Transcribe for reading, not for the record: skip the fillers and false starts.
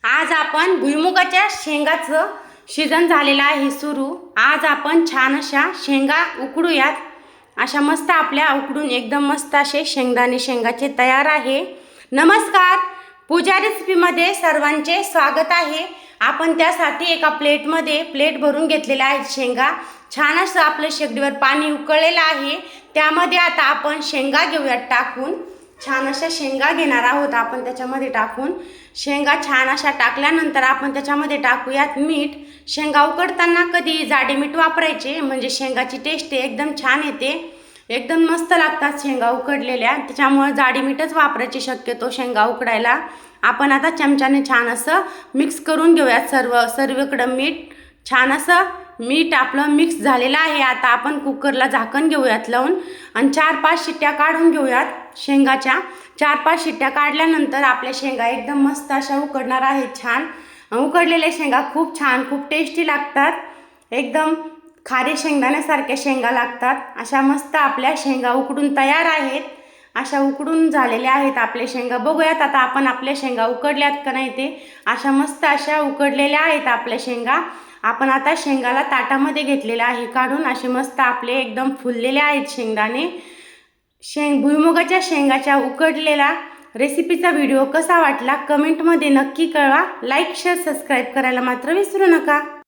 आज आपण भुईमुगाच्या शेंगाचं सीजन झालेला आहे सुरू। आज आपण छान अशा शेंगा उकडूयात। अशा मस्त आपल्या उकडून एकदम मस्त असे शेंगदाणे शेंगाचे तयार आहे। नमस्कार, पूजा रेसिपीमध्ये सर्वांचे स्वागत आहे। आपण त्यासाठी एका प्लेट भरून घेतलेल्या आहेत शेंगा। छान असं आपलं शेगडीवर पाणी उकळलेलं आहे। त्यामध्ये आता आपण शेंगा घेऊयात टाकून। छान अशा शेंगा घेणार आहोत आपण त्याच्यामध्ये टाकून। शेंगा छान अशा टाकल्यानंतर आपण त्याच्यामध्ये टाकूयात मीठ। शेंगा उकडताना कधी जाडे मीठ वापरायचे, म्हणजे शेंगाची टेस्ट एकदम छान येते, एकदम मस्त लागतात शेंगा उकडलेल्या। त्याच्यामुळे जाडी मीठच वापरायचे शक्यतो शेंगा उकडायला। आपण आता चमच्याने छान असं मिक्स करून घेऊयात सर्वकडे मीठ। छान असं मीठ आपलं मिक्स झालेलं आहे। आता आपण कुकरला झाकण घेऊयात लावून आणि 4-5 शिट्ट्या काढून घेऊयात शेंगाच्या। 4-5 शिट्ट्या काढल्यानंतर आपल्या शेंगा एकदम मस्त अशा उकडणार आहेत। छान उकडलेल्या शेंगा खूप छान, खूप टेस्टी लागतात। एकदम खारे शेंगदाण्यासारख्या शेंगा लागतात। अशा मस्त आपल्या शेंगा उकडून तयार आहेत। अशा उकडून झालेल्या आहेत आपल्या शेंगा। बघूयात आता आपण आपल्या शेंगा उकडल्यात का नाही ते। अशा मस्त अशा उकडलेल्या आहेत आपल्या शेंगा। आपण आता शेंगाला ताटामध्ये घेतलेला आहे काढून। असे मस्त आपले एकदम फुललेले आहेत शेंगदाणे। भुईमुगाच्या शेंगाच्या उकडलेला रेसिपीचा व्हिडिओ कसा वाटला कमेंटमध्ये नक्की कळवा। लाईक शेअर सबस्क्राईब करायला मात्र विसरू नका।